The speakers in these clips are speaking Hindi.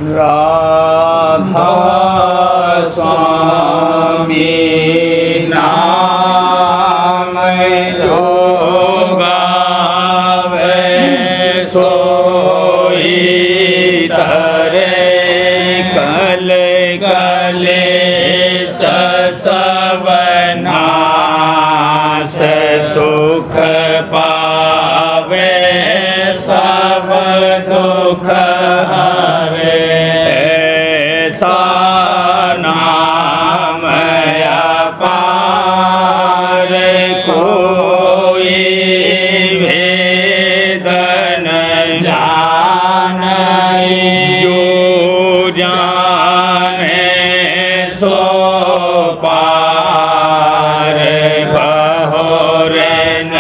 राधा स्वामी नाम जो गावे सोई तरे कल कले सबनाश सुख पावे सब दुख हरे ऐसा नाम अपार कोई भेद न जाने जो जाने सो पार बहोर न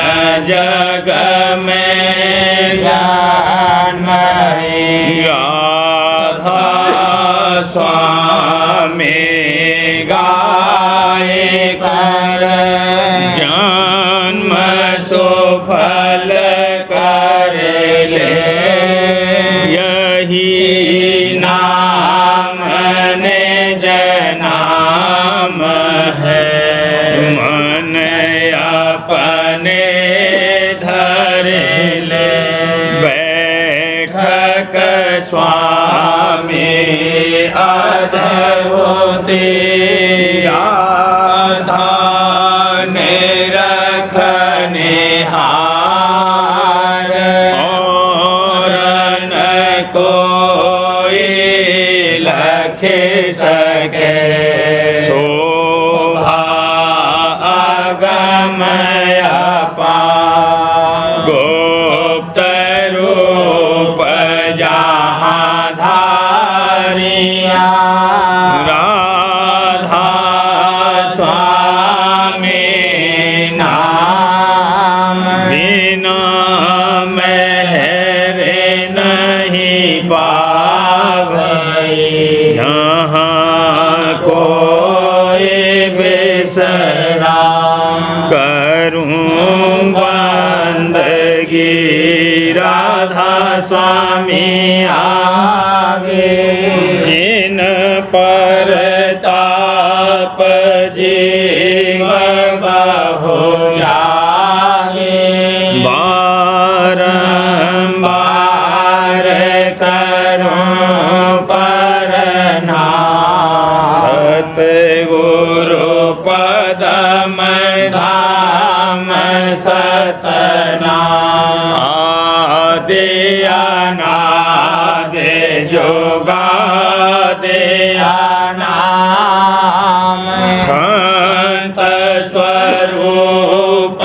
जग में राधा स्वामी गाए कर जन्म सुफल कर ले यही नाम निज नाम है मन अपने धर ले बैठक स्वामी अद्भुति राधा रखने हार और न कोई लखे सके शोभा अगम अपार गुप्त रूप जहाँ धारिया राधा स्वामी नाम बिना मेरे नहीं पावे यहाँ कोई बेसरा करूं बंदगी राधा स्वामी आगे जिन पर ताप जीव बहु जागे बारंबार करूं परना सतगुरु पदम धाम सतनाम आदि अनादि जोगा दे नाम संत स्वरूप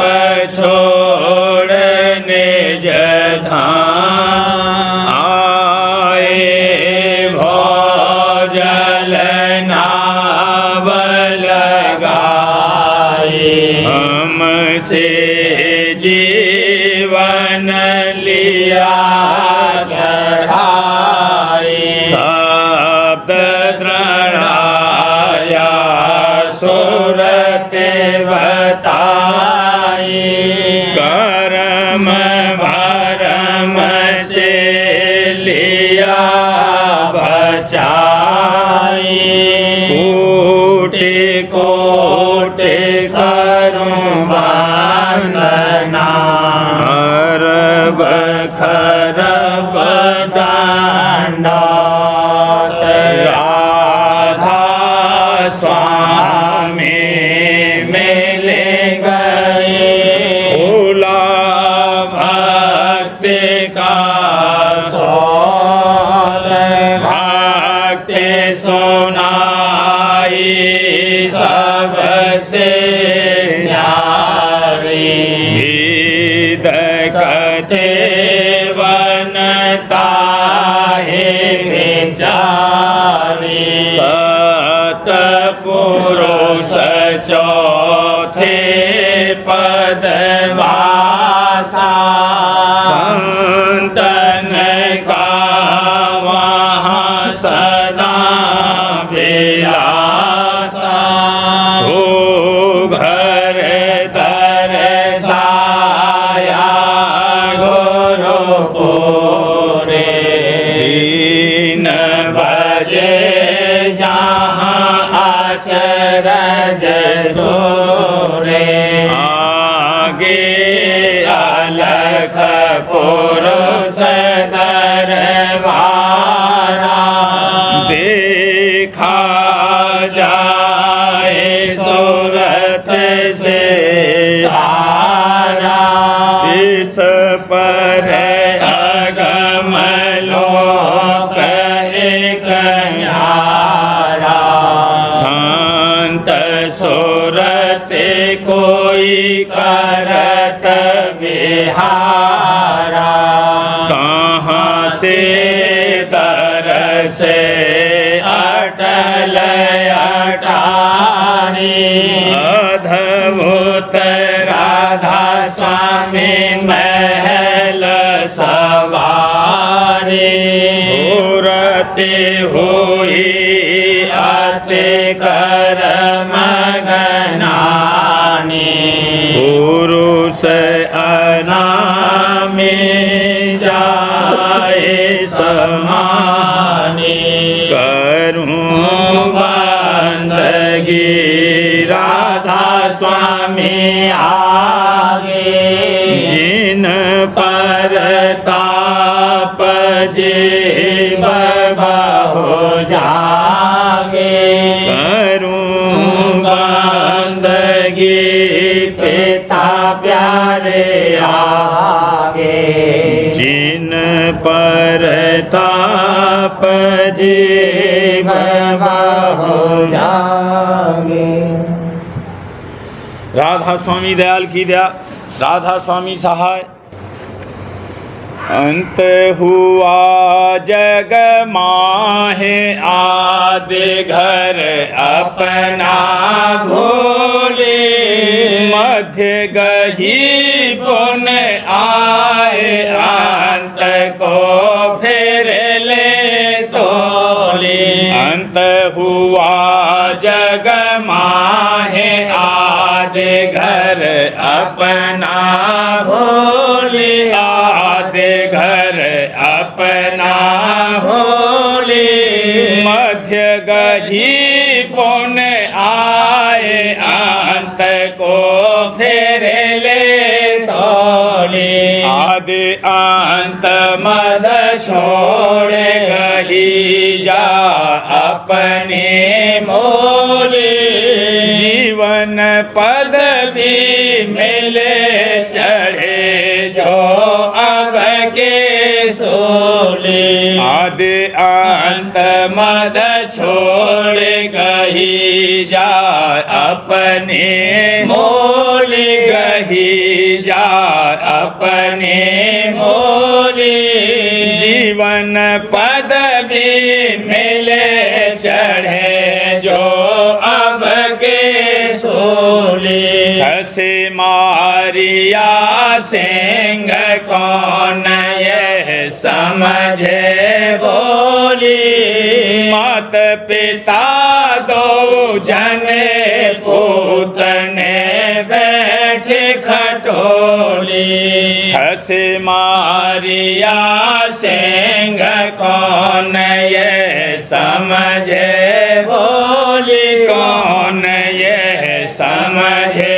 छोड़ निज धाम आए भोजल नाव लगाए हमसे जीवन लिया चढ़ाए शब्द द्रढ़ाया सुरते बताए कर्म भरम से लिया बचाए कोटि कोटि करूं वंदना अरब खरब दंडवत राधा स्वामी मिल गए भोला भक्ति का सोत भक्ति सुनाई सबसे न्यारी वेद कथे बनता है विचारी सतपुरुष चौथे पदवासा संतन का वहाँ दूरे आगे अलख पुरुष दरबारा देखा जाए सूरत से सारा इस पर अगम लोक एक न्यारा संत सूरत कोई करत विहारा कहाँ से दरस अटल अटारी अद्भुत राधा स्वामी महल सवारी मूर्ति हुई अति कर्म गनानी पुरुष अनामी जाए समानी करूं बंदगी राधा स्वामी आगे जिन पर ताप जीव बहु जागे करूं बंदगी पिता प्यारे आगे जिन पर ताप जीव बहु जागे। राधा स्वामी दयाल की दया, राधा स्वामी सहाय। अंत हुआ जग माहे आदि घर अपना भूले मध्य गही पुन आए अंत को फिर ले तोले अंत हुआ जग माहे आदि घर अपना भूले आदि घर अपना होली मध्य गही पुन आए अंत को फिर ले तोले आदि अंत मद छोड़ गही जा अपने मोले जीवन पद भी मिले चढ़े जो अब के सोले आदि अंत मद छोड़ गही जा अपने मोले गही जा अपने मोले जीवन पद भी मिले चढ़े जो अब के सोले ससे मारिया सिंह कौन यह समझे बोली मात पिता दो जने पूतने बैठे खटोली ससे मारिया सिंह कौन यह समझे बोली कौन यह समझे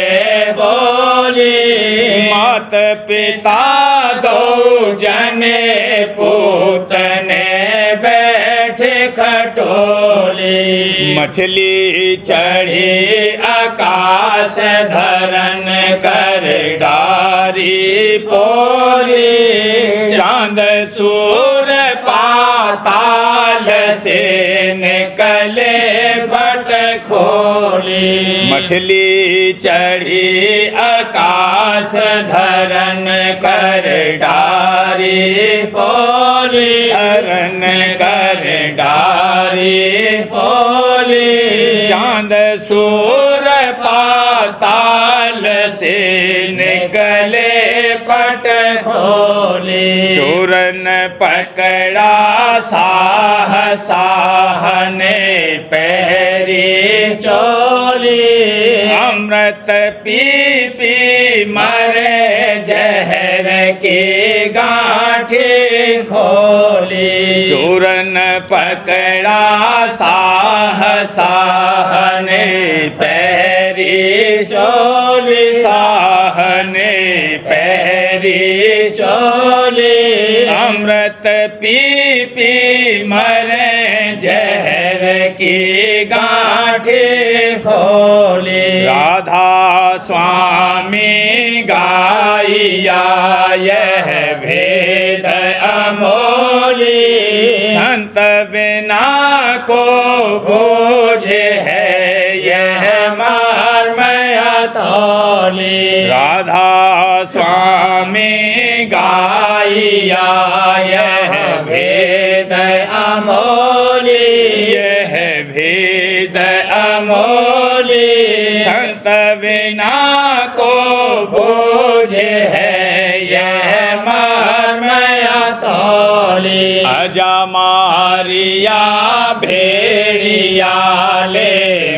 बोली मात पिता दो जने पूतने बैठे खटोले मछली चढ़ी आकाश धरन कर डारी पोली चांद सूर पाताल से निकले बट खोली मछली चढ़ी आकाश धरन कर डारी पोली धरन कर डारी पोली चांद सूर पाताल से निकले पट खोली चोरन पकड़ा साह साहने पहरी चोली अमृत पी पी मरे जहर की गांठी खोली चोरन पकड़ा साह साहने पहरी चोली साहने पैरी चोली अमृत पी पी मरे जहर की गांठी खोली राधा स्वामी गाइया यह भेद अमोली संत बिना को बोझ है यह मर्मया तौली राधा स्वामी गाइया यह भेद अमोली यह भेद अमोली संत बिना को बोझ है यह मर्मया तौली अजा मारिया भेड़िया ले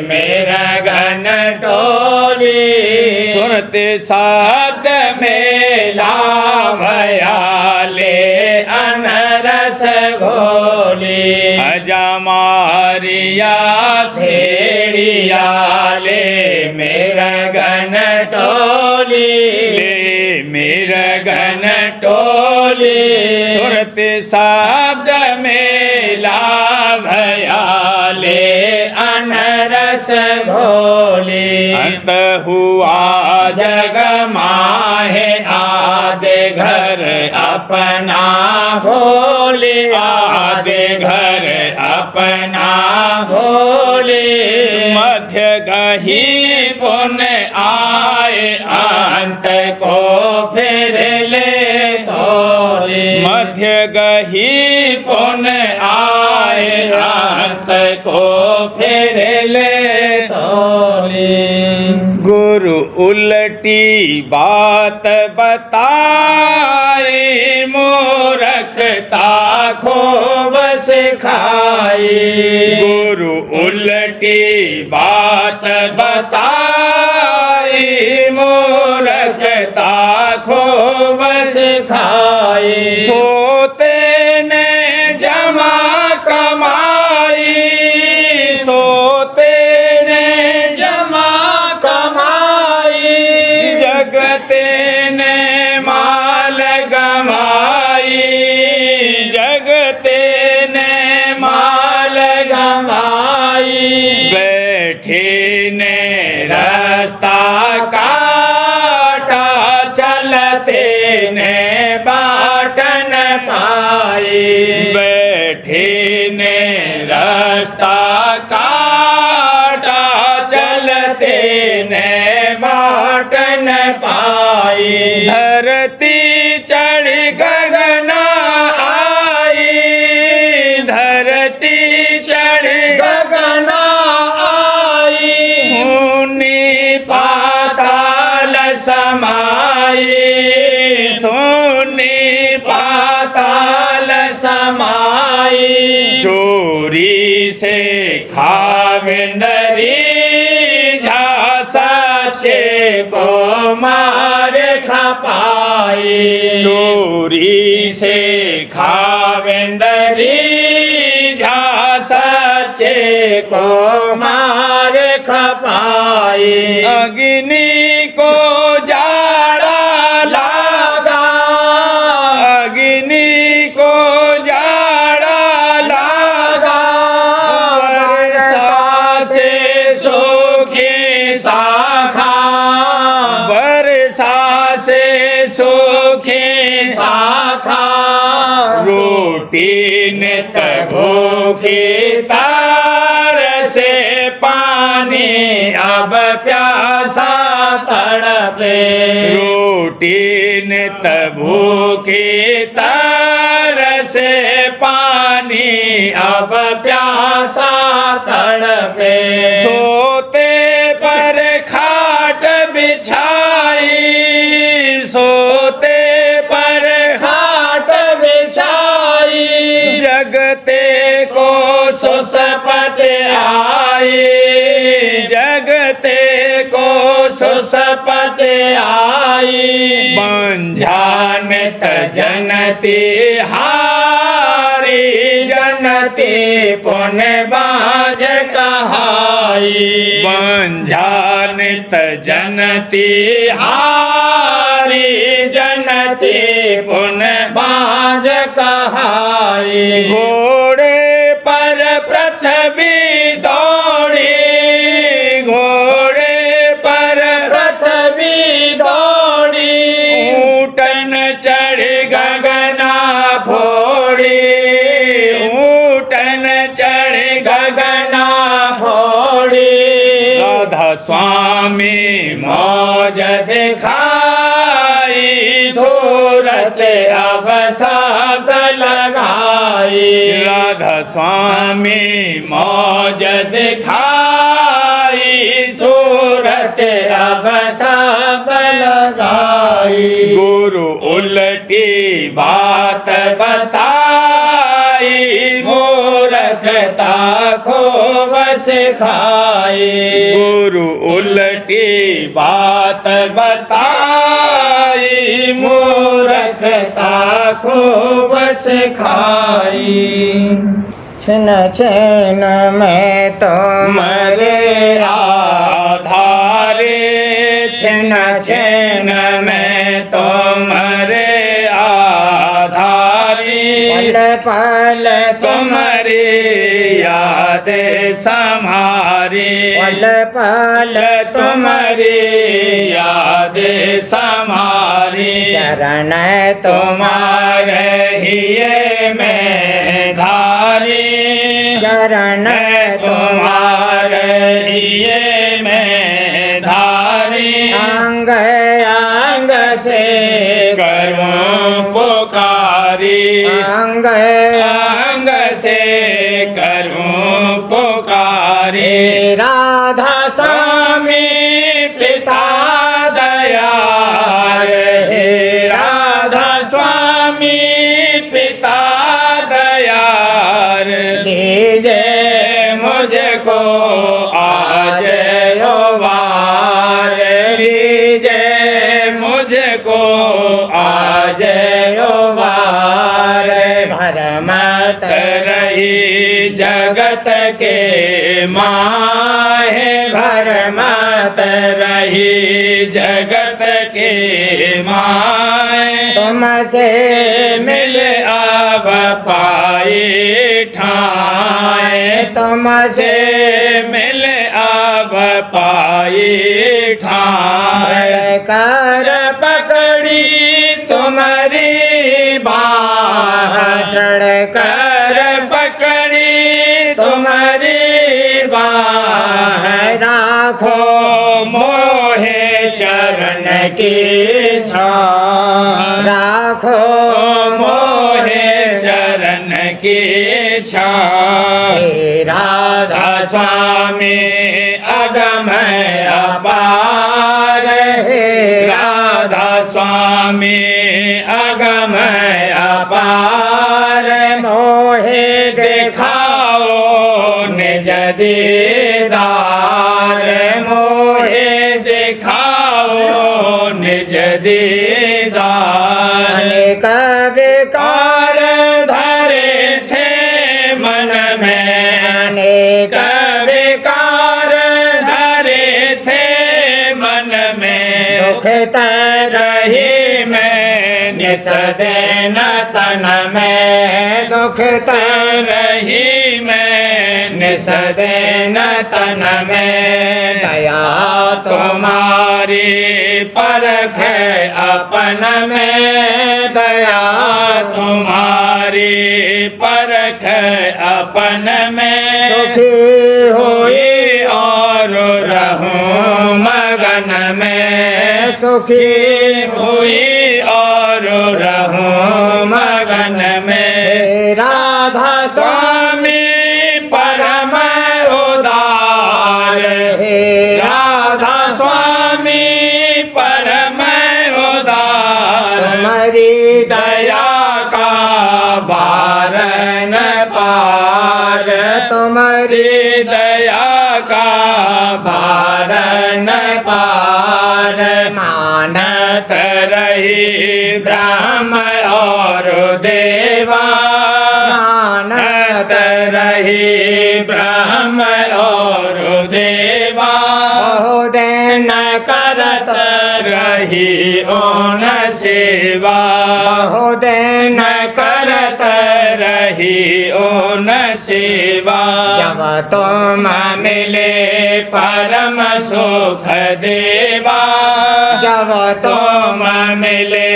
मेरा गन टोली सुनते शब्द मेला भया ले अनरस घोली अजा मारिया भेड़िया ले मेरा गन टोली ले मेरा गन टोली सुरते शब्द मेला भया ले अनरस घोली अंत हुआ जग माहे आदे घर अपना होली आदे घर अपना होली मध्य गही पुन आए अंत को फिर ले तोरी मध्य गही पुन आए अंत को फिर ले तोरी गुरु उल्टी बात बताई मूर्खता खूब सिखाई गुरु उल्टी बात बताई मूर्खता खूब सिखाई सोते ने जमा कमाई सोते ने जमा कमाई जगते ने माल गमाई जगते ने माल गमाई बैठे ने रास्ता काटा चलते ने बाटन पाई बैठे ने रास्ता काटा चलते ने बाटन पाई धरती चढ़ गगना आई धरती चढ़ गगना आई सुनी पाताल समाई सुनी पाताल समाई चोरी से खाविंदरी झांसे को मार खपाई चोरी से खाविंदरी झांसे को मार खपाई अग्नि को जाड़ा लगा अग्नि को जाड़ा लगा वर्षा से सूखी शाखा वर्षा से सूखी शाखा रोटी नित भूखी तार से पानी अब प्यासा तड़पे रोटी नित भूखी तार से पानी अब प्यासा तड़पे सोते पर खाट बिछाई सोते पर खाट बिछाई जगते को सुसपत आई जगते को सुसपत आई बंझान जानत जनती हारी जनती पुण्य बाज कहाई बंझानित जनती हारी जनती पुण्य बाज कहाई घोड़े पर पृथ्वी दौड़ी घोड़े पर पृथ्वी दौड़ी ऊटन चढ़ गगना फोड़ी ऊटन चढ़ गगना फोड़ी राधा स्वामी मौज दिखाई सूरत अब सब लगाई राधा स्वामी मौज दिखाई सूरत अब सब लगाई गुरु उल्टी बात बताई मूर्खता खूब सिखाई गुरु उल्टी बात बताई मूर्खता खूब सिखाई छिन छिन में तो मरे आधारे छिन छिन में तो मरे आधारी पल पल तुम्हारी याद सम्हारी पल पल तुम्हारी याद सम्हारी चरण तुम्हारे हिये में धारी चरण तुम्हारे हिये में धारी अंग अंग से करूं पुकारी अंग अंग से करूं पुकारी राधा स्वामी पिता दयाल हे राधा स्वामी पिता दयाल लीजे मुझको आज वार लीजे मुझको आज वार भरमत रही जगत के माहे भरमत रही जगत के माए तुमसे मिल अब पाई ठाए तुमसे मिल अब पाई ठाए कर पकड़ी तुम्हारी बाह चढ़ कर पकड़ी तुम्हारी बाह राखो मोहे चरण की छाँ राखो मोहे चरण की छाँ राधा स्वामी अगम अपार हे राधा स्वामी अगम अपार मोहे दिखाओ निज दीदार मोहे दिखाओ निज दीदार अनेक विकार धरे थे मन में अनेक विकार धरे थे मन में दुख रही मैं निस दिन तन में दुख रही मैं निस दिन तन में दया तुम्हारी परख अपन में दया तुम्हारी परख अपन में दुखी हुई और रहूं मगन में सुखी हुई और रहूं मगन में राधा स्वामी परम उदार हे राधा स्वामी परम उदार तुम्हारी दया का बार न पार तुम्हारी दया का बार न पार मानत रही ब्रह्म और देवा मानत रही ब्रह्म और देवा बहुदिन करत रही ओन सेवा बहुदिन करत रही ओन सेवा जब तुम मिले परम सुख देवा जब तुम मिले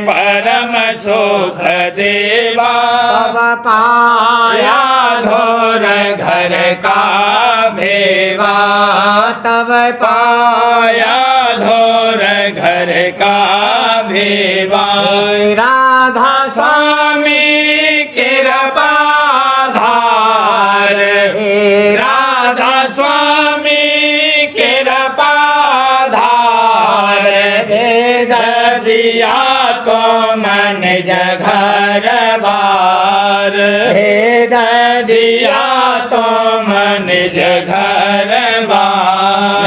परम सुख देवा तब पाया धोर घर का भेवा तब पाया धोर घर का भेवा राधा स्वामी कृपा धार राधा स्वामी कृपा धार भेद दिया तो मन जघर बार भेद दिया तो मन जघर बार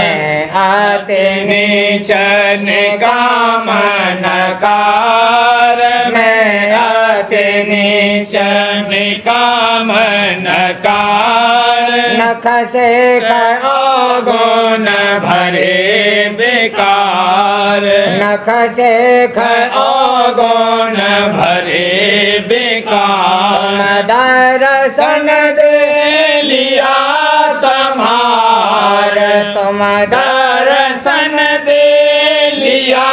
आते नीचन कामन कार मैं आते नीचन कामन कार नख से गुण भरे बेकार नख से गुण भरे बेकार दर्शन दे लिया समार तुम दर्शन दे लिया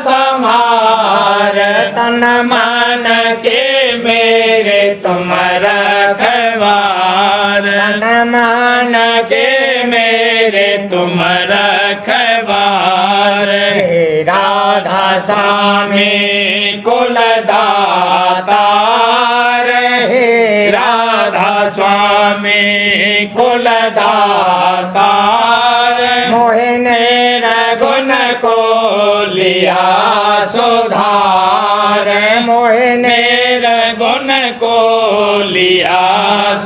समार तन मन के मेरे तुम रखवार मन मन के मेरे तुम रखवार राधा स्वामी कुल दातार राधा स्वामी कुल दातार मोहिनी गुण को लिया सुधार मोहिनी गुण को लिया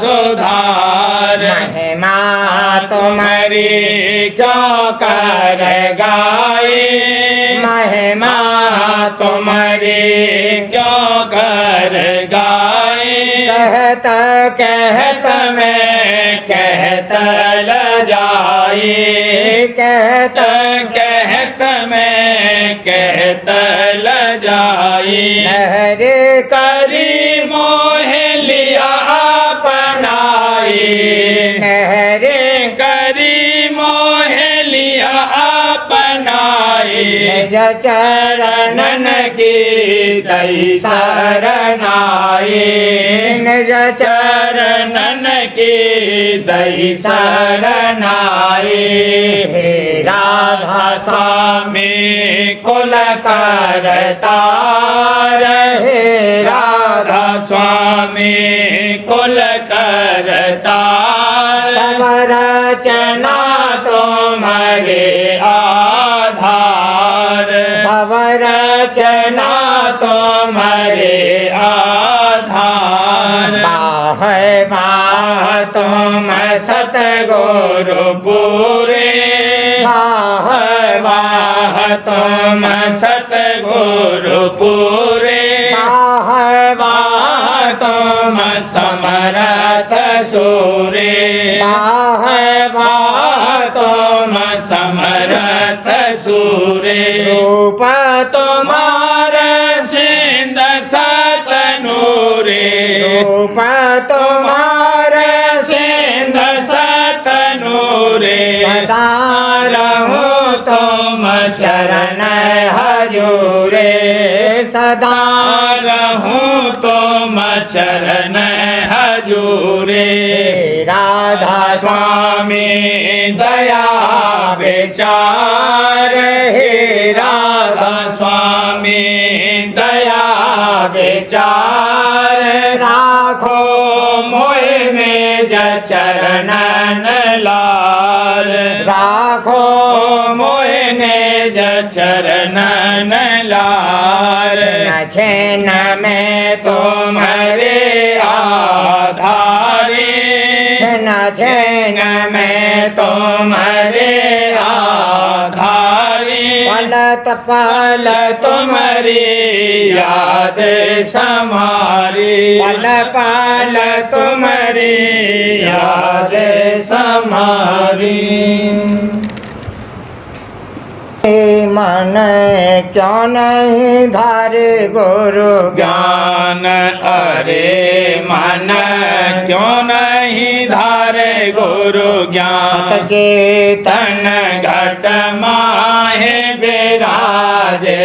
सुधार महिमा तुम्हारी क्यों कर गाए महिमा तुम्हारी क्यों कर गाए कहत कहत में कहत ल जाए कहत कहत में कहत ल जाए हरे करी मोह लिया अपनाई हरे करी मोह लिया अपनाई निज चरणन की दई शरणाई निज चरणन की दई शरणाई राधा स्वामी कुल करतार राधा स्वामी कुल करतार रचना तुम्हारे आधार रचना तुम्हारे आधार बाह बाह तुम सतगुरु पूरे बाह बाह तुम सतगुरु पूरे बाह बाह तुम समरथ सूरे बाह बाह तुम समरथ सूरे रूप तुम्हारा सिंध सतनूरे रूप तुम्हारा सिंध सतनूरे सदा रहूं तुम चरण हजूरे सदा रहूं तुम चरण हजूरे राधा स्वामी दया विचार हे राधा स्वामी दया विचार राखो मोहे में चरणन लाल राखो मोहे ने चरणन लाल छेन में तुम्हारे आधारे छेन छेन में तुम्हारे आधारे पलक पल तुम्हारी याद समारी, पल पल तुम्हारी याद समारी। मन क्यों नहीं धारे गुरु ज्ञान, अरे मन क्यों नहीं धारे गुरु ज्ञान। चेतन घट माहे विराजे,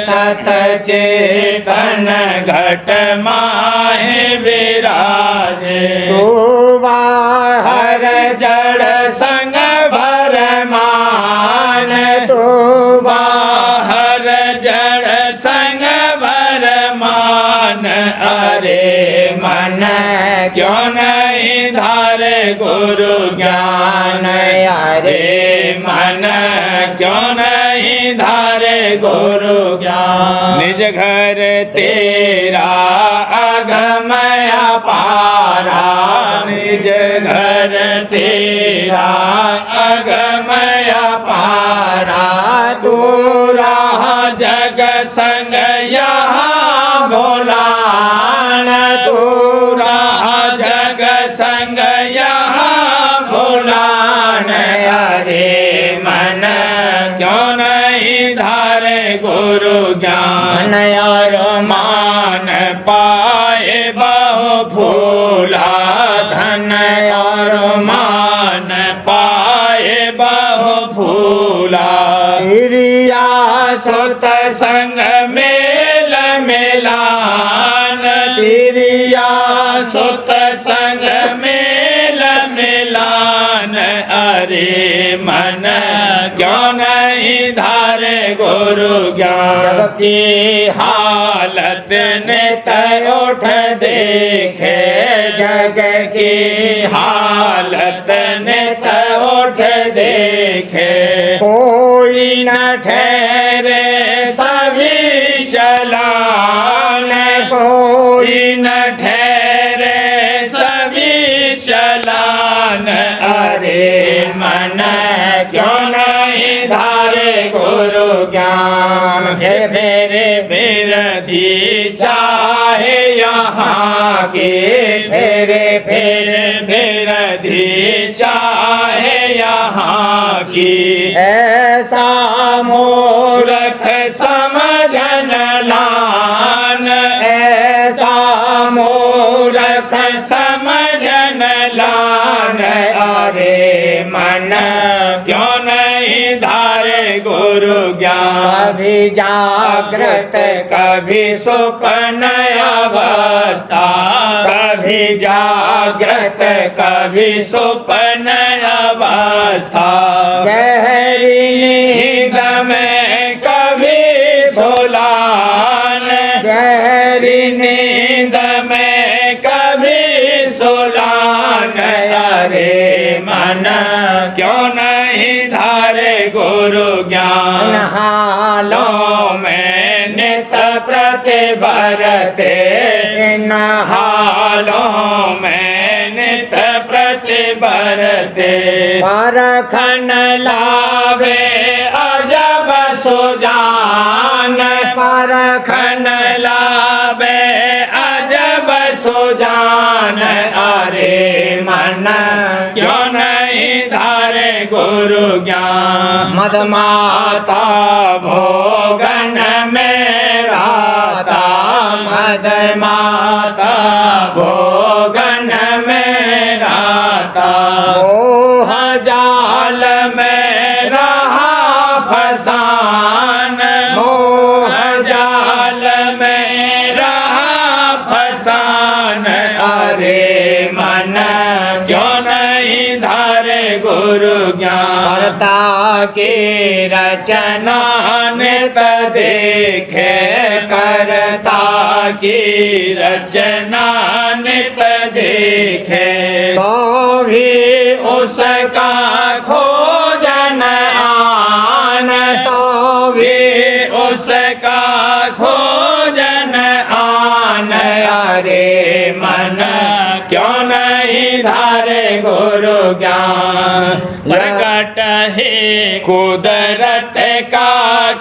सत चेतन घट माहे विराजे। तू बाहर जड़ संग भर मान, तू बाहर जड़ संग भर मान। अरे मन क्यों नहीं धारे गुरु ज्ञान, अरे मन क्यों नहीं धारे गुरु ज्ञान। निज घर तेरा अगमय पारा, निज घर तेरा अगमय पारा। तू रहा जग संग यहाँ भोलान, तू रहा जग संग यहाँ भोलान। अरे मन क्यों नहीं धारे गुरु ज्ञान, और मान पाए बहु फूला धन, और मान पाए बहु फूला। हिरिया सुत संग मेल मिलान, हिरिया सुत संग मेल मिलान। अरे मन क्यों नहीं धारे गुरु ज्ञान। जग की हालत नित उठ देखे, जग की हालत नित उठ देखे। कोई न ठहरे सभी चलान, कोई न ठहरे सभी चलान। अरे मन क्यों नहीं धारे गुरु ज्ञान। फिर बिरधी चाहे यहाँ के, फिर बिरधी चाहे यहाँ की। ऐसा मूर्ख समझन लान, ऐसा मूर्ख समझन लान। अरे मन क्यों नहीं धारे गुरु ज्ञान। कभी जागृत कभी स्वप्न अवस्था, कभी जागृत कभी स्वप्न अवस्था। गहरी नींद में कभी सोलान, गहरी नींद में कभी सोलान। अरे मन क्यों नहीं धारे गुरु ज्ञान। हालों में नित प्रति बरते, इन हालों में नित प्रति बरते। परखन लावे अजब सुजान, परखन लावे अजब सुजान। अरे मन क्यों नहीं धारे गुरु ज्ञान। मदमाता भोगन में राता, मदमाता भोगन में राता। मोह जाल में रहा फसान, मोह जाल में रहा फसान। अरे मन क्यों नहीं धारे गुरु ज्ञान। करता की रचना नित देखे, करता की रचना नित देखे। तो भी उसका खोजन आन, तो भी उसका खोजन आन। अरे मन क्यों नहीं धारे धारे गुरु ज्ञान। प्रगट है कुदरत का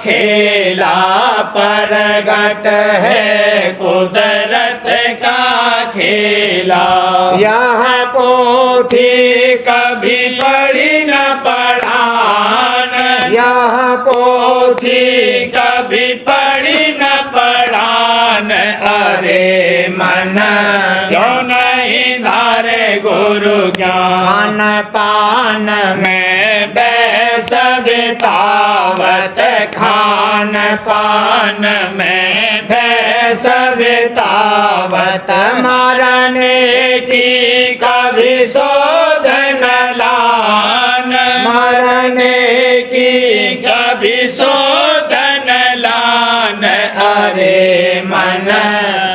खेला, प्रगट है कुदरत का खेला। यह पोथी कभी पढ़ी न पढ़ान, यह पोथी कभी पढ़ी न पढ़ान। अरे मन क्यों नहीं धारे गुरु ज्ञान। खान पान मैं बैस बितावत, खान पान में बैस बितावत। मरने की कभी शोधन लान, मरने की कभी शोधन लान। अरे मन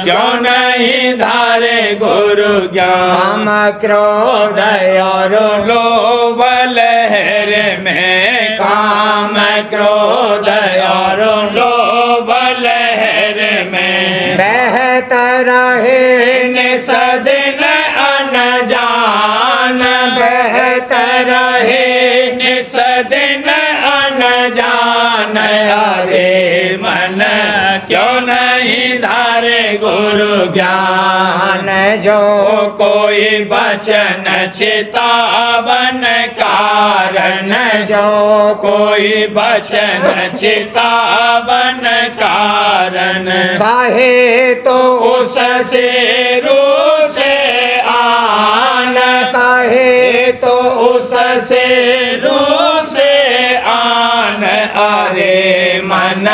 क्यों नहीं धारे गुरु ज्ञान। काम क्रोध और लोभ लहर में, काम क्रोध और लोभ लहर में। बेहतर है निसदिन अनजान, बेहतर है निसदिन अनजान। अरे मन क्यों नहीं धारे गुरु ज्ञान। जो कोई बचन चितावन कारण, जो कोई बचन चितावन कारण। कहे तो उससे रू से आन, कहे तो उससे रू से आन। अरे मन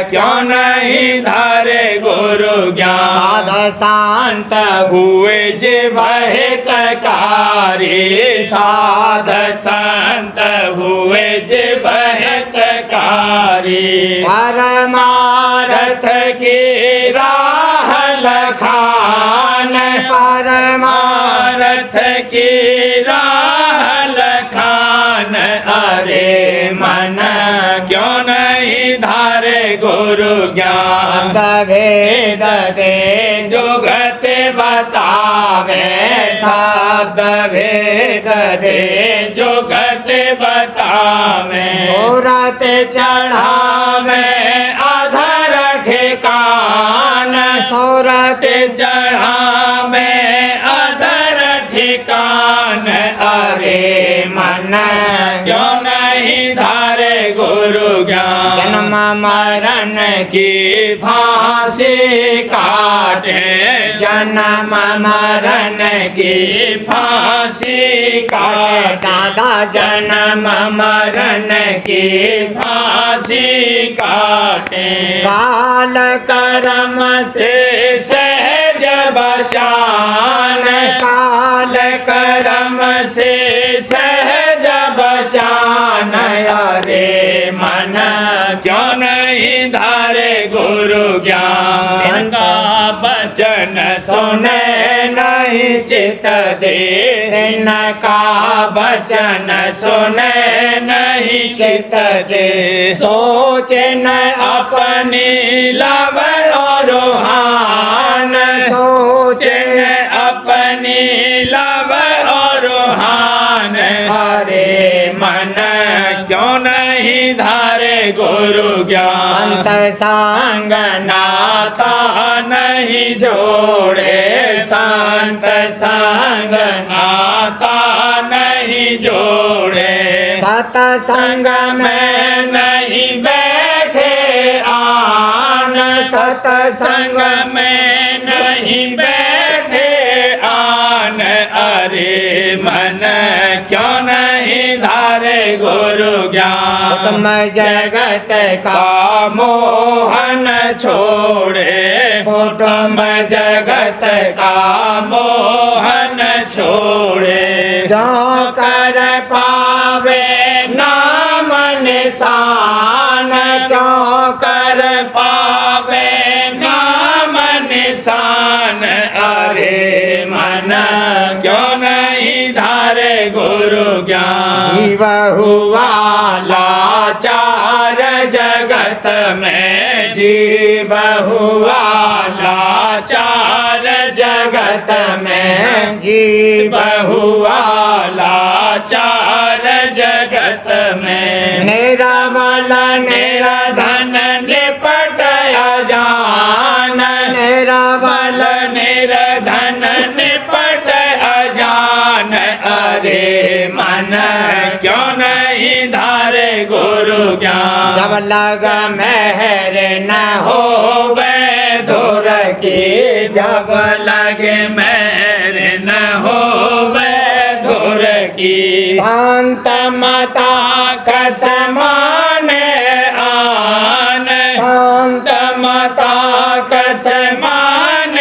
क्यों नहीं धारे गुरु ज्ञान। साध शांत हुए जिव हितकारी, साध संत हुए जिव हितकारी। परमारथ रथ की राह लखान, परमारथ की राह लखान। अरे मन क्यों नहीं धारे गुरु ज्ञान। भेद दे जुगत बतावे, शब्द भेद दे जुगत बतावे। औरत चढ़ावे अधर ठिकान, औरत चढ़ावे अधर ठिकान। अरे मन क्यों नहीं धारे गुरु ज्ञान। जन्म मरण की फांसी काटे, जन्म मरण की फांसी काटे। दादा जन्म मरण की फांसी काटे। काल कर्म से सहज बचान, काल कर्म से सहज बचान। अरे मन क्यों नहीं धारे गुरु ज्ञान। इनका वचन सुने नहीं चित दे, इनका वचन सुने नहीं चित दे। सोचे न अपनी लव और हान, सोचे न अपनी लव और हान। अरे मन क्यों नहीं धारे गुरु ज्ञान। संत संग नाता नहीं जोड़े, संत संग नाता नहीं जोड़े। सतसंग में नहीं बैठे आन, सतसंग में नहीं बैठे आन। अरे मन क्यों नहीं धारे गुरु ज्ञान। तुम जगत का मोहन छोड़े, कुटुंब जगत का मोहन छोड़े। जो कर पावे नाम निशान, क्यों कर पावे नाम निशान। अरे मन क्यों नहीं धारे गुरु ज्ञान। जीव हुआ लाचार जगत में जीव हुआ लाचार जगत में जीव हुआ लाचार जगत में निरावल निराधन निपट अजान निरावल निर्धन निपट अजान अरे मन क्यों नहीं धारे गुरु ज्ञान जब लग मेहर न हो होवे धुर की जब लगे मेर न होवे धुर की शांत मता कसमान आन शांत मता कसमान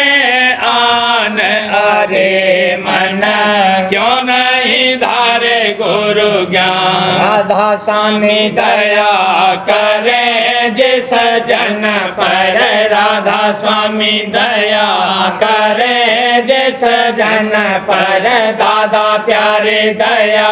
आन अरे मन क्यों नहीं धारे गुरु ज्ञान राधा स्वामी दया करे जिस जन पर राधा स्वामी दया करे जिस जन पर दादा प्यारे दया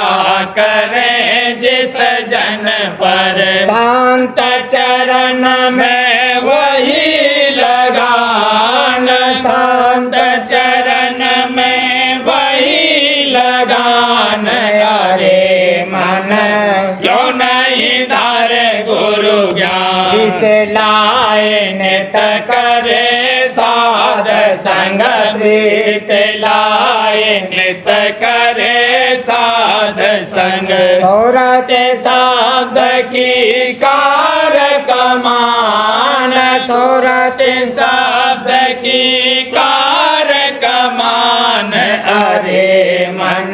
करे जिस जन पर शांत चरण में मैं वही लगान शांत चरण में वही लगान अरे मन क्यों नहीं धारे गुरु ज्ञान प्रीत लाए नित करे साध संग प्रीत लाए नित करे साध संग सौरत शब्द की कार कमान सौरत शब्द की कार कमान अरे मन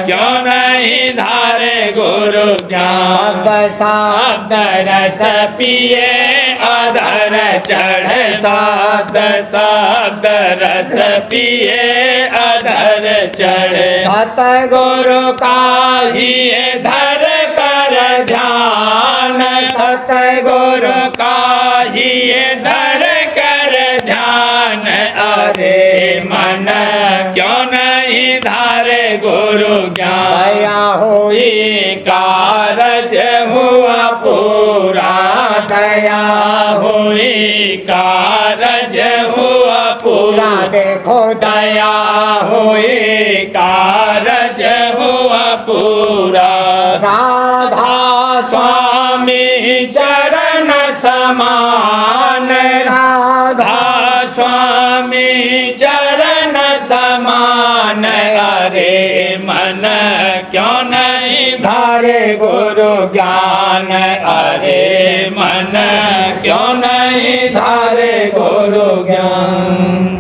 क्यों नहीं धारे गुरु ज्ञान शब्द रस पिए अधर चढ़ शब्द रस पिए अधर चढ़ सतगुरु का ही धर कर ध्यान सतगुरु का ही धर कर ध्यान अरे मन क्यों नहीं धारे गुरु ज्ञान दया हुई कारज हुआ पूरा दया हुई कारज हुआ पूरा देखो दया हुई कारज हुआ पूरा राधा स्वामी चरण समान राधा स्वामी चरण समान अरे मन क्यों नहीं धारे गुरु ज्ञान अरे मन क्यों नहीं धारे गुरु ज्ञान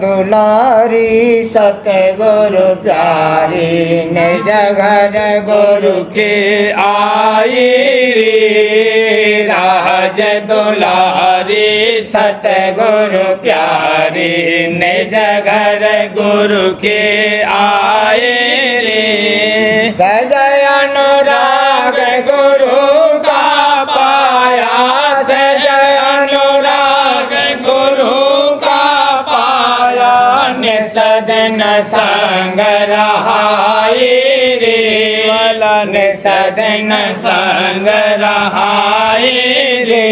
दुलारी सतगुरु प्यारी निज घर गुरु के आई रे राज दुलारी सतगुरु प्यारी निज घर गुरु के आए रे सजय अनुराग गुरु का पाया सजय अनुराग गुरु का पाया निसदन संग रहाई रे निसदन संग रहाई रे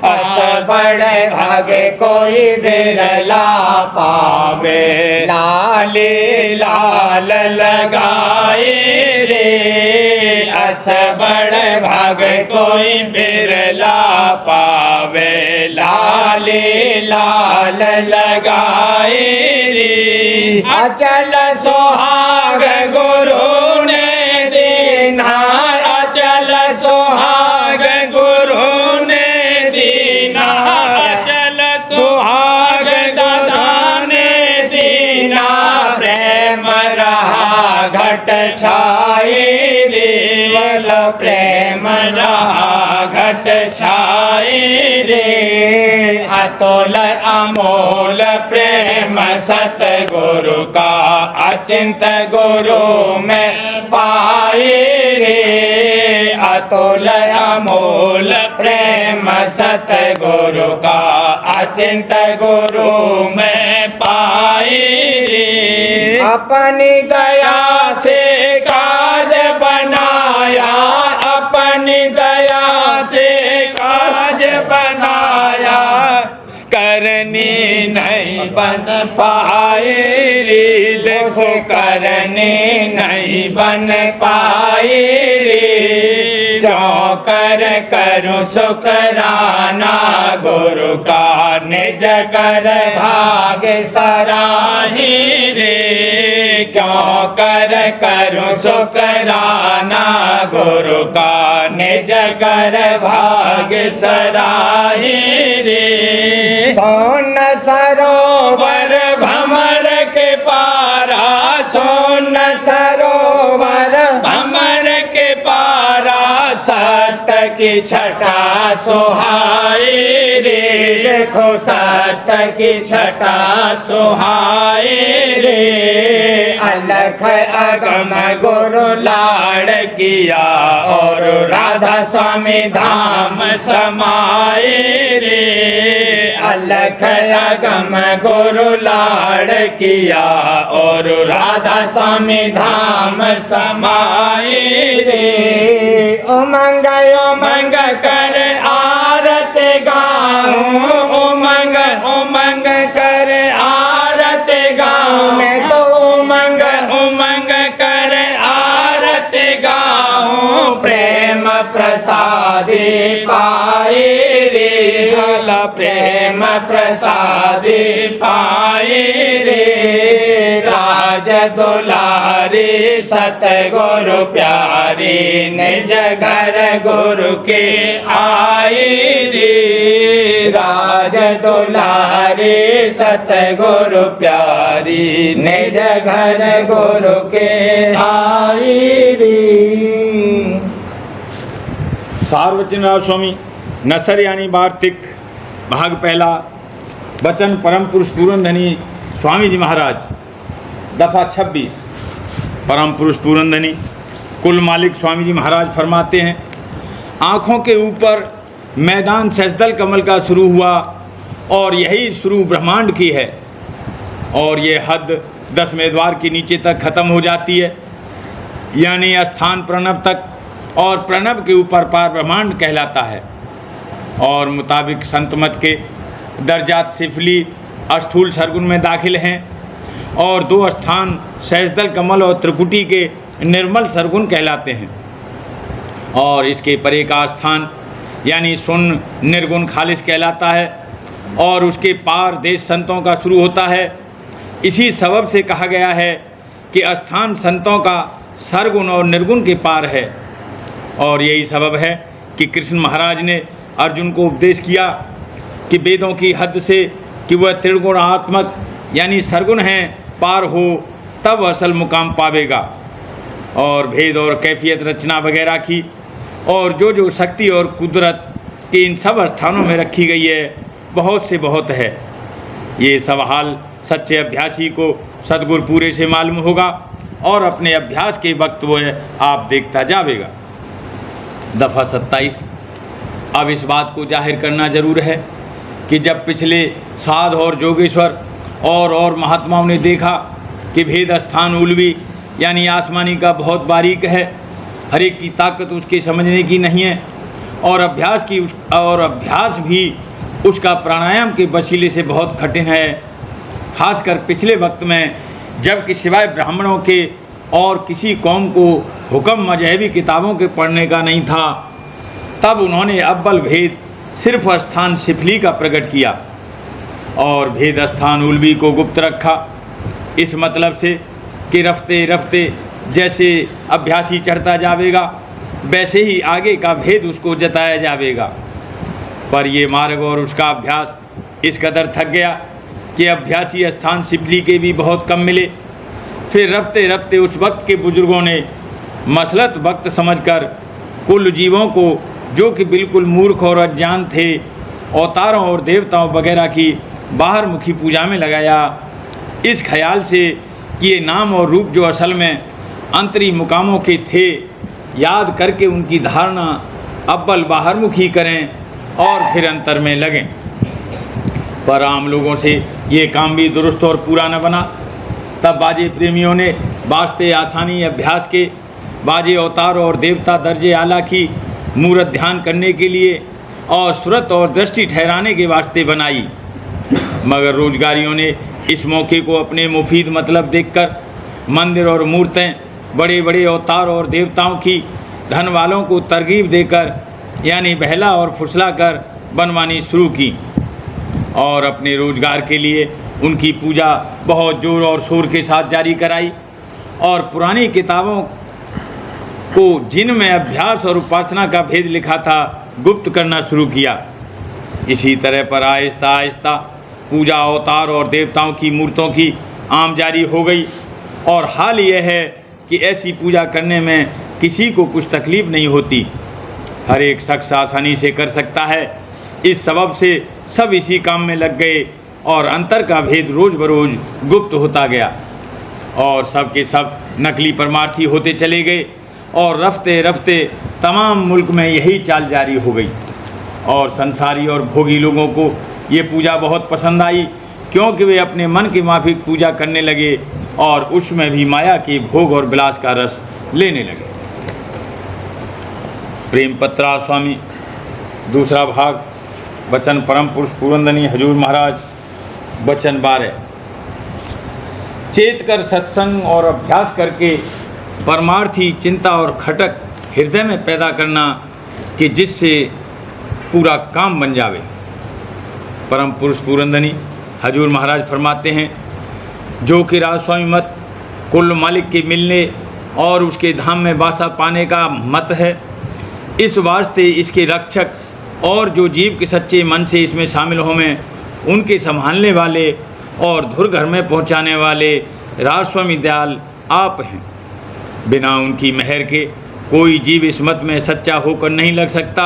अस बड़े भागे कोई बिरला पावे लाले लाल लगाए रे अस बड़े भागे कोई बिरला पावे लाले लाल लगाए रे अचल सुहाग गुरु ने दीना अचल सुहाग गुरु ने दीना अचल सुहाग दादा ने दीना प्रेम रहा घट छाई रे वल प्रेम रहा घट छाई रे अतुल अमोल प्रेम सतगुरु का अचिंत गुरु में पाए रे अतुल अमोल प्रेम सतगुरु का चिंत गुरु में पाई रे। अपनी दया से काज बनाया, अपनी दया से काज बनाया, करनी नहीं बन पाए रे। देखो करनी नहीं बन पाए रे। क्यों करूं शुकराना गुरु का, निज कर भाग सराही रे। क्यों करूं शुकराना गुरु का, निज कर भाग सराही रे। सोन सरोवर भमर के पारा, सोन सरोवर भमर के पारा, सत्य की छटा सुहाई रे। देखो सत्य की छटा सुहाई रे। अलख अगम गुरु लाड़ किया, और राधा स्वामी धाम समाए रे। अलख अगम गुरु लाड़ किया, और राधा स्वामी धाम समाए रे। उमंग उमंग कर आरत गाऊं, उमंग उमंग कर आरत गाऊं। मैं तो उमंग उमंग कर आरत गाऊं। प्रेम प्रसादी पाए रे। भला प्रेम प्रसादी पाए रे। राज दुलारी सतगुरु प्यारी, निज घर गुरु के आई रे। राज दुलारी सतगुरु प्यारी, निज घर गुरु के आई रे। सार्वजनिक स्वामी नसर यानी वार्तिक भाग पहला। वचन परम पुरुष पूरनधनी स्वामी जी महाराज, दफा 26। परम पुरुष पूरनधनी कुल मालिक स्वामी जी महाराज फरमाते हैं, आँखों के ऊपर मैदान सजदल कमल का शुरू हुआ, और यही शुरू ब्रह्मांड की है, और ये हद 10वें द्वार के नीचे तक खत्म हो जाती है, यानी स्थान प्रणव तक, और प्रणव के ऊपर पार ब्रह्मांड कहलाता है। और मुताबिक संत मत के दर्जात सिफली स्थूल सरगुन में दाखिल हैं, और 2 स्थान सहजदल कमल और त्रिकुटी के निर्मल सरगुन कहलाते हैं। और इसके परे का स्थान यानी शून्य निर्गुण खालिश कहलाता है, और उसके पार देश संतों का शुरू होता है। इसी सबब से कहा गया है कि स्थान संतों का सरगुण और निर्गुण के पार है। और यही सबब है कि कृष्ण महाराज ने अर्जुन को उपदेश किया कि वेदों की हद से कि वह त्रिगुणात्मक यानी सरगुण हैं पार हो, तब असल मुकाम पावेगा। और भेद और कैफियत रचना वगैरह की, और जो शक्ति और कुदरत की इन सब स्थानों में रखी गई है, बहुत से बहुत है। ये सब हाल सच्चे अभ्यासी को सद्गुरु पूरे से मालूम होगा, और अपने अभ्यास के वक्त वह आप देखता जावेगा। दफ़ा 27। अब इस बात को जाहिर करना जरूर है कि जब पिछले साध और जोगेश्वर और महात्माओं ने देखा कि भेद स्थान उलवी यानी आसमानी का बहुत बारीक है, हर एक की ताकत उसके समझने की नहीं है, और अभ्यास भी उसका प्राणायाम के वसीले से बहुत कठिन है। खासकर पिछले वक्त में जबकि सिवाय ब्राह्मणों के और किसी कौम को हुक्म मजहबी किताबों के पढ़ने का नहीं था, तब उन्होंने अव्वल भेद सिर्फ स्थान सिफली का प्रकट किया और भेद स्थान उलवी को गुप्त रखा। इस मतलब से कि रफ्ते रफ्ते जैसे अभ्यासी चढ़ता जावेगा, वैसे ही आगे का भेद उसको जताया जावेगा। पर ये मार्ग और उसका अभ्यास इस कदर थक गया कि अभ्यासी स्थान सिफली के भी बहुत कम मिले। फिर रफ्ते रफ्ते उस वक्त के बुजुर्गों ने मसलत वक्त समझकर कुल जीवों को, जो कि बिल्कुल मूर्ख और अज्ञान थे, अवतारों और देवताओं वगैरह की बाहर मुखी पूजा में लगाया, इस ख्याल से कि ये नाम और रूप जो असल में अंतरी मुकामों के थे, याद करके उनकी धारणा अव्वल बाहरमुखी करें और फिर अंतर में लगें। पर आम लोगों से ये काम भी दुरुस्त और पूरा न बना। तब बाजे प्रेमियों ने वास्ते आसानी अभ्यास के बाजे अवतार और देवता दर्जे आला की मूर्त ध्यान करने के लिए और सुरत और दृष्टि ठहराने के वास्ते बनाई। मगर रोजगारियों ने इस मौके को अपने मुफीद मतलब देखकर मंदिर और मूर्तें बड़े बड़े अवतार और देवताओं की धन वालों को तरगीब देकर यानी बहला और फुसला कर बनवानी शुरू की और अपने रोजगार के लिए उनकी पूजा बहुत जोर और शोर के साथ जारी कराई और पुरानी किताबों को जिनमें अभ्यास और उपासना का भेद लिखा था गुप्त करना शुरू किया। इसी तरह पर आहिस्ता आहिस्ता पूजा अवतार और देवताओं की मूर्तों की आम जारी हो गई और हाल यह है कि ऐसी पूजा करने में किसी को कुछ तकलीफ नहीं होती, हर एक शख्स आसानी से कर सकता है। इस सबब से सब इसी काम में लग गए और अंतर का भेद रोज बरोज गुप्त होता गया और सब के सब नकली परमार्थी होते चले गए और रफ्ते रफ्ते तमाम मुल्क में यही चाल जारी हो गई और संसारी और भोगी लोगों को ये पूजा बहुत पसंद आई क्योंकि वे अपने मन के माफिक पूजा करने लगे और उसमें भी माया के भोग और विलास का रस लेने लगे। प्रेम पत्रा स्वामी दूसरा भाग वचन परम पुरुष पूरंदनी हजूर महाराज वचन 12। चेत कर सत्संग और अभ्यास करके परमार्थी चिंता और खटक हृदय में पैदा करना कि जिससे पूरा काम बन जावे। परम पुरुष पूरंदनी हजूर महाराज फरमाते हैं, जो कि राज स्वामी मत कुल मालिक के मिलने और उसके धाम में वासा पाने का मत है, इस वास्ते इसके रक्षक और जो जीव के सच्चे मन से इसमें शामिल हों उनके संभालने वाले और धुर घर में पहुंचाने वाले राज स्वामी दयाल आप हैं। बिना उनकी मेहर के कोई जीव इस मत में सच्चा होकर नहीं लग सकता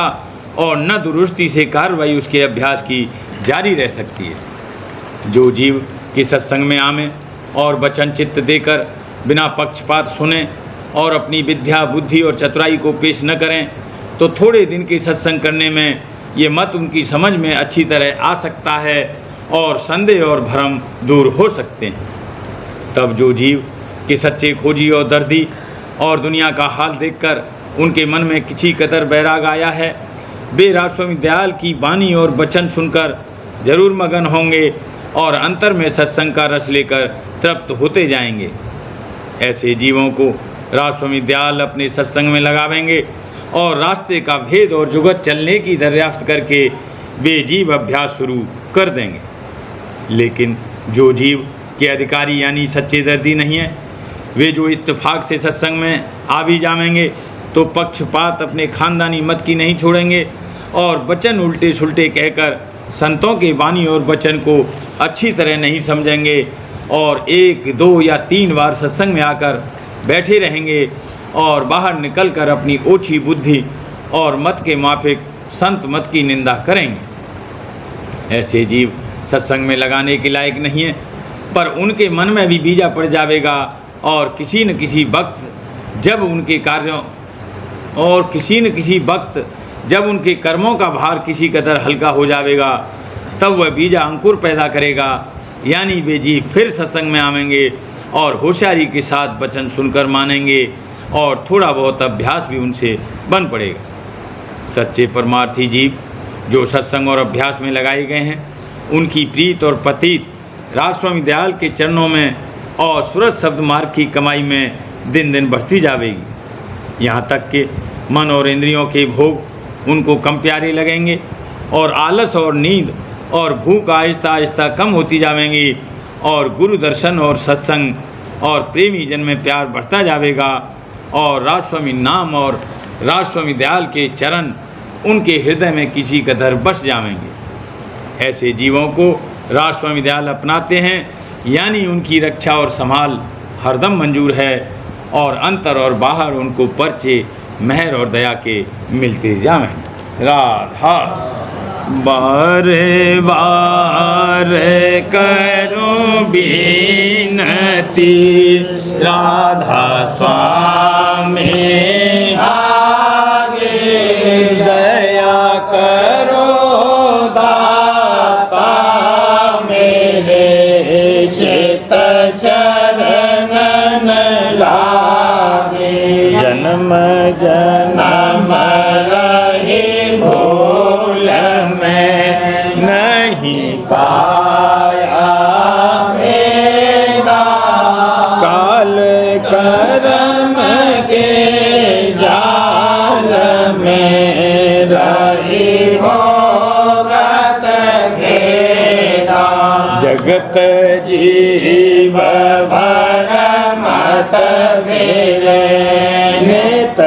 और न दुरुस्ती से कार्रवाई उसके अभ्यास की जारी रह सकती है। जो जीव के सत्संग में आवे और वचन चित्त देकर बिना पक्षपात सुने और अपनी विद्या बुद्धि और चतुराई को पेश न करें तो थोड़े दिन के सत्संग करने में ये मत उनकी समझ में अच्छी तरह आ सकता है और संदेह और भ्रम दूर हो सकते हैं। तब जो जीव के सच्चे खोजी और दर्दी और दुनिया का हाल देखकर उनके मन में किसी कदर बैराग आया है, वे राज स्वामी दयाल की वाणी और वचन सुनकर जरूर मगन होंगे और अंतर में सत्संग का रस लेकर तृप्त होते जाएंगे। ऐसे जीवों को राज स्वामी दयाल अपने सत्संग में लगावेंगे और रास्ते का भेद और जुगत चलने की दरियाफ्त करके वे जीव अभ्यास शुरू कर देंगे। लेकिन जो जीव के अधिकारी यानी सच्चे दर्दी नहीं है, वे जो इत्तेफाक से सत्संग में आ भी जाएंगे तो पक्षपात अपने खानदानी मत की नहीं छोड़ेंगे और वचन उल्टे सुलटे कहकर संतों के वाणी और वचन को अच्छी तरह नहीं समझेंगे और 1, 2 या 3 बार सत्संग में आकर बैठे रहेंगे और बाहर निकलकर अपनी ओछी बुद्धि और मत के माफिक संत मत की निंदा करेंगे। ऐसे जीव सत्संग में लगाने के लायक नहीं है, पर उनके मन में भी बीजा पड़ जाएगा और किसी न किसी वक्त जब उनके कार्यों और किसी न किसी वक्त जब उनके कर्मों का भार किसी कदर हल्का हो जाएगा तब वह बीजा अंकुर पैदा करेगा, यानी वे जीव फिर सत्संग में आवेंगे और होशियारी के साथ वचन सुनकर मानेंगे और थोड़ा बहुत अभ्यास भी उनसे बन पड़ेगा। सच्चे परमार्थी जीव जो सत्संग और अभ्यास में लगाए गए हैं, उनकी प्रीत और पतीत राज स्वामी दयाल के चरणों में और सूरत शब्द मार्ग की कमाई में दिन दिन बढ़ती जाएगी। यहाँ तक कि मन और इंद्रियों के भोग उनको कम प्यारे लगेंगे और आलस और नींद और भूख आहिस्ता आहिस्ता कम होती जाएंगी और गुरु दर्शन और सत्संग और प्रेमी जन में प्यार बढ़ता जाएगा और राज स्वामी नाम और राज स्वामी दयाल के चरण उनके हृदय में किसी कदर बस जाएंगे। ऐसे जीवों को राज स्वामी दयाल अपनाते हैं, यानी उनकी रक्षा और संभाल हरदम मंजूर है और अंतर और बाहर उनको पर्चे मेहर और दया के मिलते जाएंगे। राधा बारे बार करूं बिनती, राधा स्वामी आगे दया करो दाता, पाया वेदा काल कर्म के जाल में रही भोगत खेदा जगत जीव भर मत मेरे नित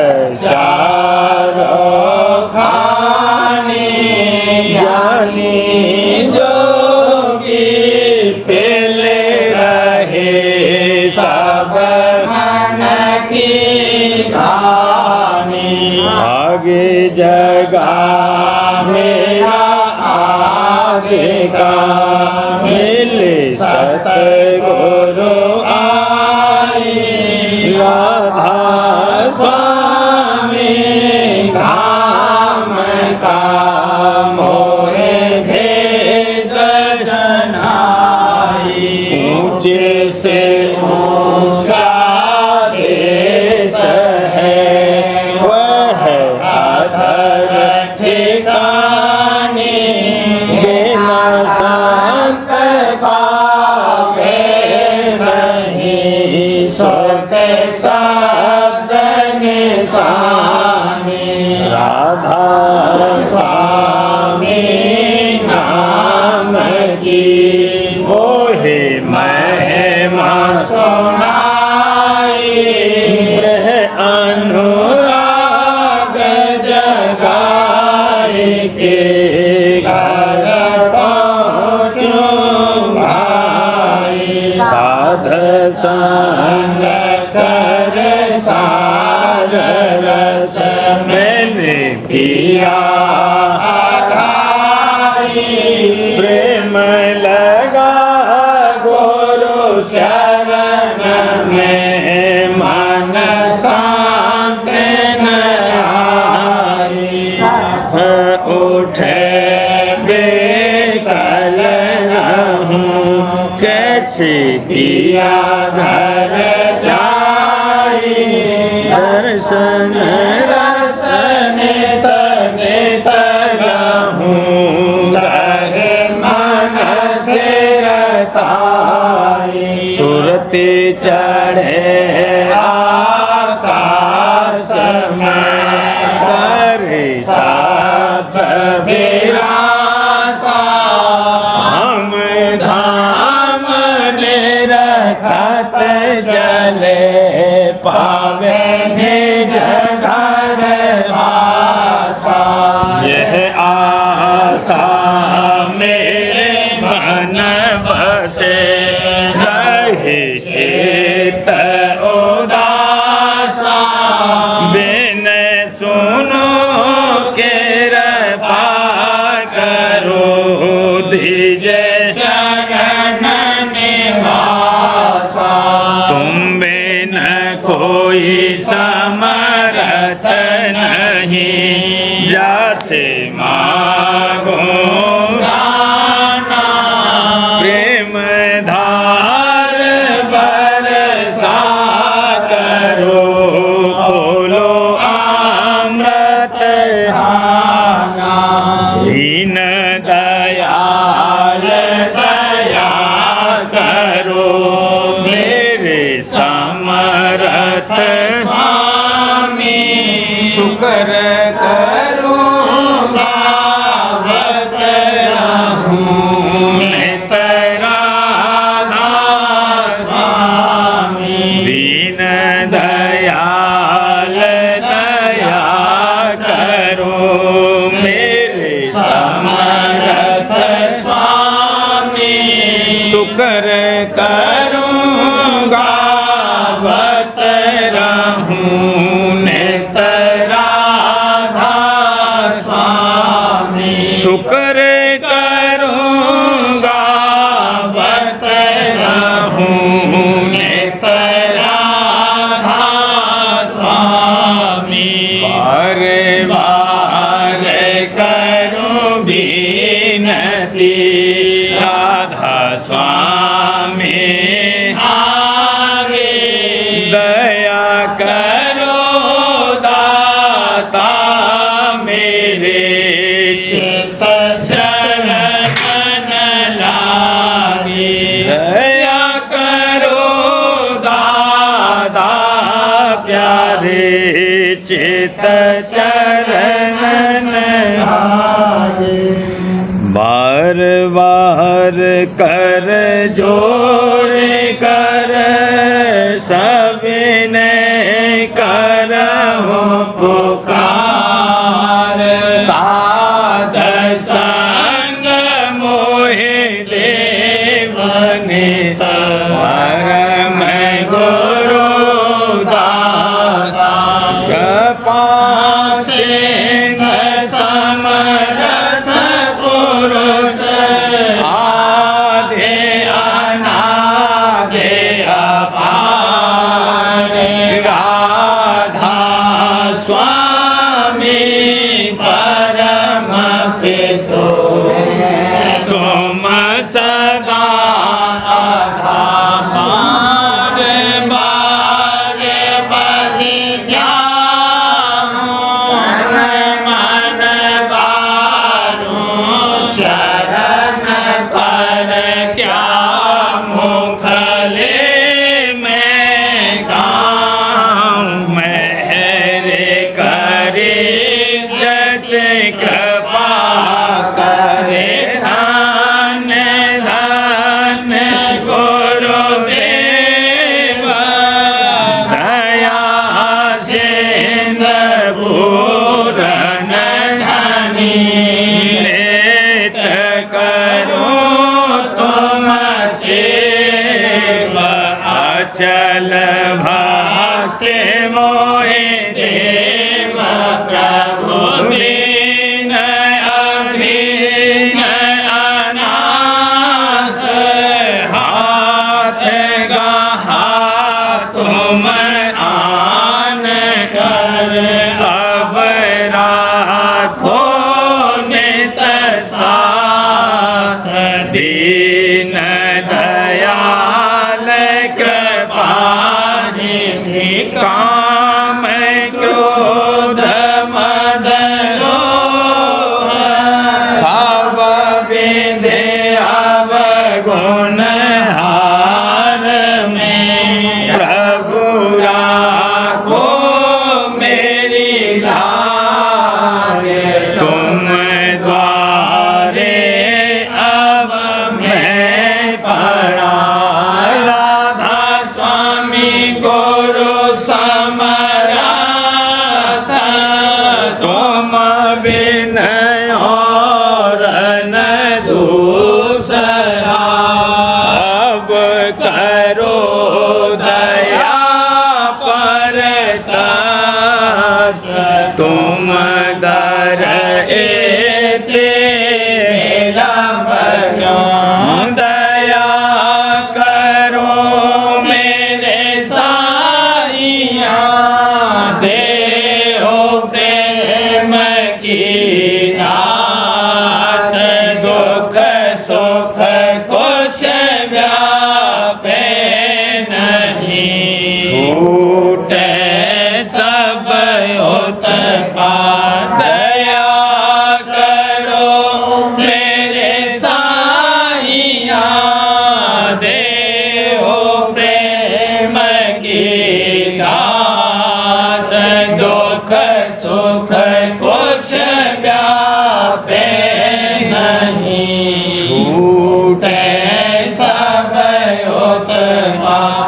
चारो खानी ज्ञानी जोगी पेले रहे सब मन की कहानी आगे जगा मेरा आगे का मिले सतगुरु आई राधा स्वामी धाम का मोहे भेद जनाई ऊंचे से ऊंचा देश है वह अधर ठिकानी बिना संत पावे नहीं सोते शब्द निशानी राधा स्वामी नाम की मोहे महिमा सुनाई ब्रह अनुराग जगाए के घर पहुँचूं भाई साध संग कर सार रस मैंने पिया प्रेम लगा गुरु शरण में मन शांत न आई उठे बेकल रहूं कैसे पिया घर जाई दर्शन रसन नित रहूं रहे मन तेरताई सुरती चढ़े आकाश में करे साथ विलासा हम धाम निरखत चले पावे निज घर वासा यह आशा मेरे मन बसे रहे चित उदासा बिन सुनो कृपा करो दीजे शरण निवासा तुम बिन कोई समर्थ नहीं जैसे मांगो गाना प्रेम धार बरसा करो खोलो अमृत हाना दीन दयाल दया करो मेरे समर्थ स्वामी शुक्र करूँगा बत रहूं नित राधा स्वामी दीन दयाल दया करो मेरे समर्थ स्वामी शुक्र करूँगा बत रहूं नित राधा स्वामी शुक्र करूँगा बत रहूं नित राधा स्वामी बार बार करूं बीनती राधा स्वामी आगे दया करो दाता मेरे चित्त चरण चित चरणन बार बार कर जोड़ कर सबने करहु पुकार साध संग मोहि देवनि परम गुरु दाता कृपा सिंह समर्थ पुरुष आधे अनाधे अपार राधा स्वामी परम पितो तुम सदा आधार बार बलि जाऊं मन बारू चरण पर क्या मुखले में गाऊं मेरे करे जस कृपा करे धन धन गुरुदेव दया सिंधु पूरन धनी नित करूं तुम सेवा अचल भक्ति मोहि देव प्रभु दीन अधीन अनाथ हाथ गहा तुम आन कर अब राखो नित साथ दीन दयाल कृपा निधि काम क्रोध मद लोभ सब विधि अवगुण हार में प्रभु राखो मेरी लाज तुम द्वारे अब मैं पड़ा राधा स्वामी गुरु समरथ तुम विनय और न दूसरा अब करो दया पर तरस तुम दर एते दया करो मेरे साईया देहो प्रेम की दात दुख सुख कुछ व्यापे नहीं छूटे सब उत्पात दया करो मेरे साईया देहो प्रेम की दात दुख सुख कुछ व्यापे नहीं छूटे सब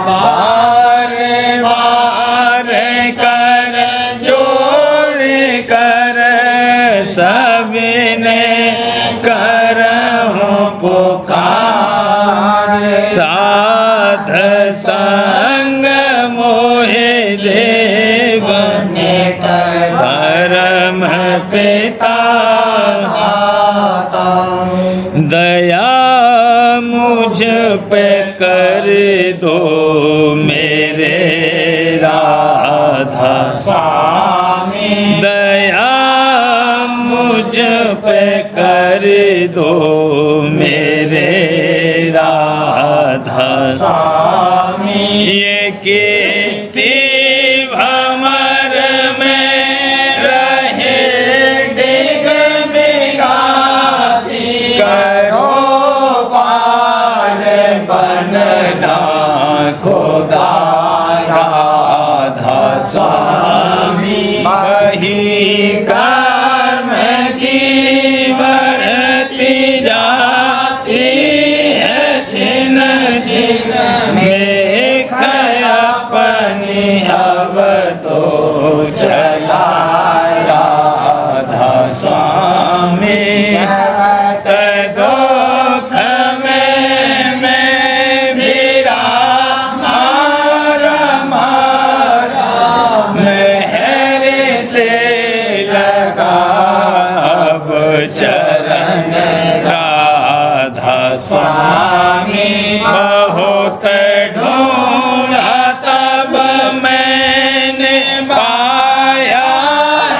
बार बार कर जोड़ कर सबने करहु पुकार साध संग मोहि देव परम पिता दया मुझ पे कर दो मेरे राधा स्वामी दया मुझ पे कर दो मेरे राधा स्वामी ये किस्ती भंवर में रहे डिग मिगाती करो पार बनना खुदा राधा स्वामी स्वामी बहुत ढूंढा तब मैंने पाया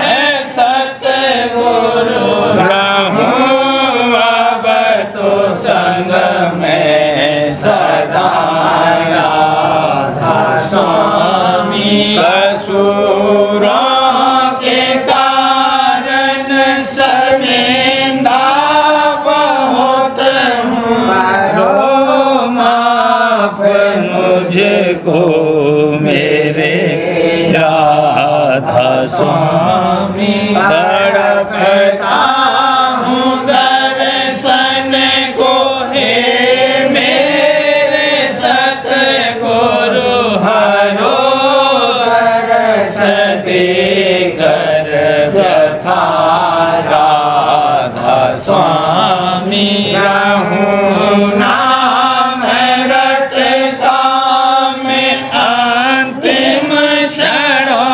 है सतगुरु रहूं अब तो संग में सदा राधा स्वामी कसूरों के कारण शर्मिंदा बहुत हूँ माफ मुझको मेरे राधा स्वामी तड़पता हूँ दर्शन को हे मेरे सतगुरु हरो दर्श देकर व्यथा राधा स्वामी रहूं नाम रटता मैं अंतिम क्षणों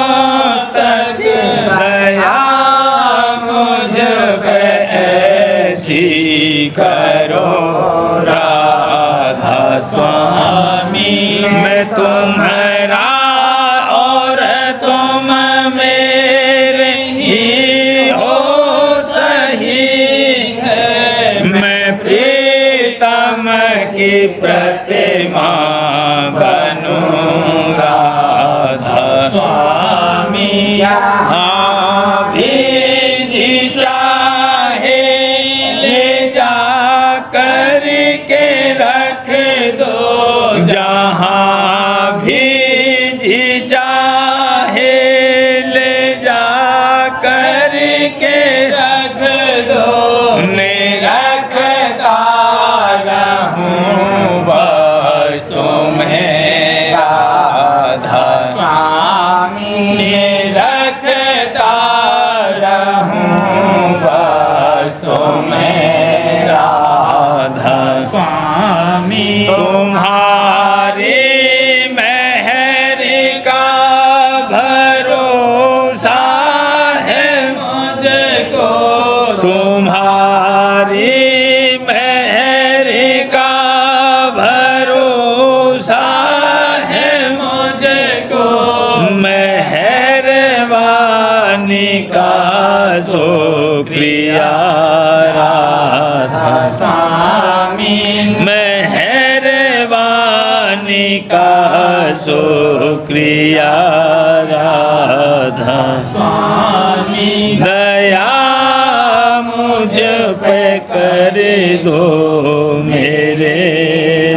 तक दया मुझ पे ऐसी करो राधा स्वामी मैं तुम्हारा और तुम मेरे ही हो सही है मैं प्रीतम की प्रतिमा बनूंगा राधा स्वामी यहाँ भी जी चाहे ले जा कर के रख दो जहाँ भी जी चाहे ले जा कर के रख दो मैं रखता रहूं बस तुम्हें राधा स्वामी मैं रखता रहूं बस तुम्हें राधा स्वामी तुम्हारी मेहर का भरोसा है मुझको तुम्हारी मेहर का भरोसा है मुझको मेहरबानी का शुक्रिया राधा स्वामी मेहरबानी का शुक्रिया राधा स्वामी दया मुझ पे कर दो मेरे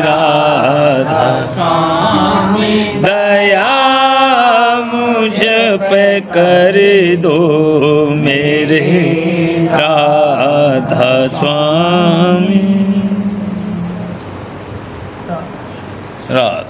राधा स्वामी दया मुझ पे कर दो मेरे राधा स्वामी राधा